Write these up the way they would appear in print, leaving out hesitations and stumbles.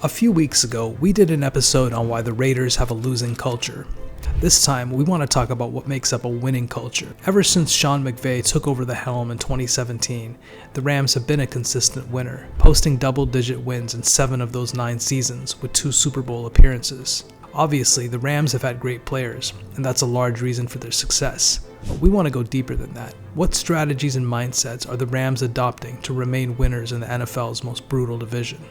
A few weeks ago, we did an episode on why the Raiders have a losing culture. This time, we want to talk about what makes up a winning culture. Ever since Sean McVay took over the helm in 2017, the Rams have been a consistent winner, posting double-digit wins in 7 of those 9 seasons with 2 Super Bowl appearances. Obviously, the Rams have had great players, and that's a large reason for their success. But we want to go deeper than that. What strategies and mindsets are the Rams adopting to remain winners in the NFL's most brutal division?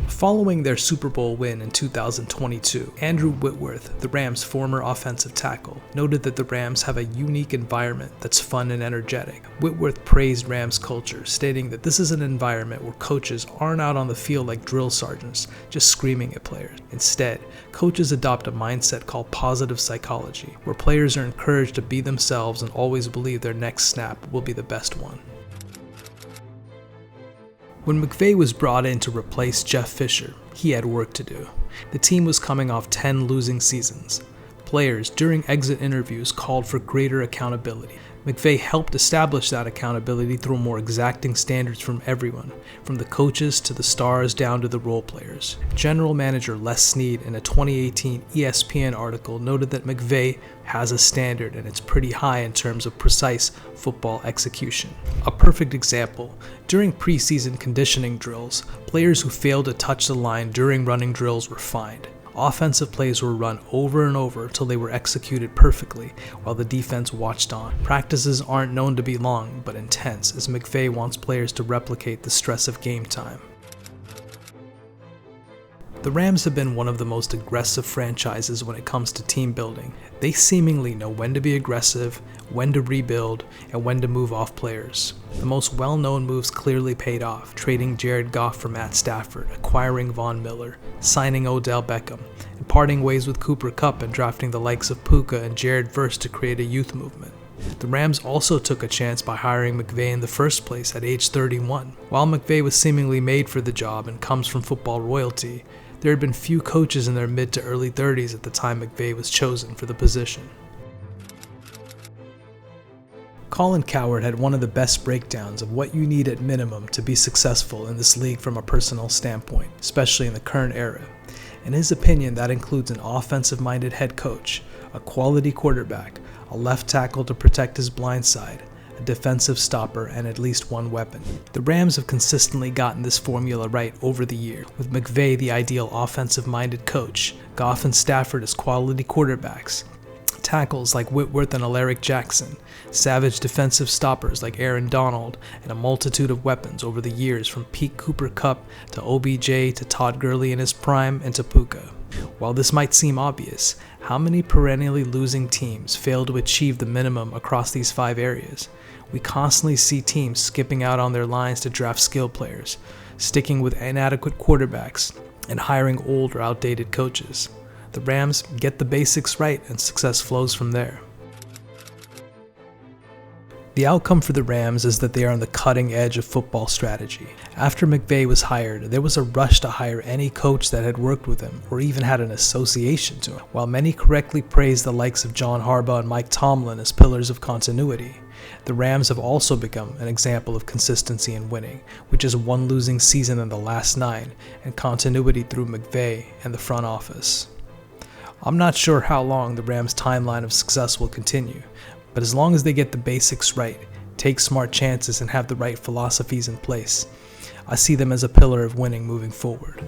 Following their Super Bowl win in 2022, Andrew Whitworth, the Rams' former offensive tackle, noted that the Rams have a unique environment that's fun and energetic. Whitworth praised Rams culture, stating that this is an environment where coaches aren't out on the field like drill sergeants, just screaming at players. Instead, coaches adopt a mindset called positive psychology, where players are encouraged to be themselves and always believe their next snap will be the best one. When McVay was brought in to replace Jeff Fisher, he had work to do. The team was coming off 10 losing seasons. Players, during exit interviews, called for greater accountability. McVay helped establish that accountability through more exacting standards from everyone, from the coaches to the stars down to the role players. General Manager Les Snead, in a 2018 ESPN article, noted that McVay has a standard and it's pretty high in terms of precise football execution. A perfect example, during preseason conditioning drills, players who failed to touch the line during running drills were fined. Offensive plays were run over and over until they were executed perfectly, while the defense watched on. Practices aren't known to be long, but intense, as McVay wants players to replicate the stress of game time. The Rams have been one of the most aggressive franchises when it comes to team building. They seemingly know when to be aggressive, when to rebuild, and when to move off players. The most well-known moves clearly paid off, trading Jared Goff for Matt Stafford, acquiring Von Miller, signing Odell Beckham, and parting ways with Cooper Kupp and drafting the likes of Puka and Jared Verse to create a youth movement. The Rams also took a chance by hiring McVay in the first place at age 31. While McVay was seemingly made for the job and comes from football royalty, there had been few coaches in their mid to early 30s at the time McVay was chosen for the position. Colin Cowherd had one of the best breakdowns of what you need at minimum to be successful in this league from a personal standpoint, especially in the current era. In his opinion, that includes an offensive-minded head coach, a quality quarterback, a left tackle to protect his blind side, a defensive stopper, and at least one weapon. The Rams have consistently gotten this formula right over the year, with McVay the ideal offensive-minded coach, Goff and Stafford as quality quarterbacks, tackles like Whitworth and Alaric Jackson, savage defensive stoppers like Aaron Donald, and a multitude of weapons over the years from Pete Cooper Kupp to OBJ to Todd Gurley in his prime and to Puka. While this might seem obvious, how many perennially losing teams fail to achieve the minimum across these 5 areas? We constantly see teams skipping out on their lines to draft skill players, sticking with inadequate quarterbacks, and hiring old or outdated coaches. The Rams get the basics right and success flows from there. The outcome for the Rams is that they are on the cutting edge of football strategy. After McVay was hired, there was a rush to hire any coach that had worked with him or even had an association to him. While many correctly praised the likes of John Harbaugh and Mike Tomlin as pillars of continuity, the Rams have also become an example of consistency in winning, which is 1 losing season in the last 9 and continuity through McVay and the front office. I'm not sure how long the Rams' timeline of success will continue, but as long as they get the basics right, take smart chances, and have the right philosophies in place, I see them as a pillar of winning moving forward.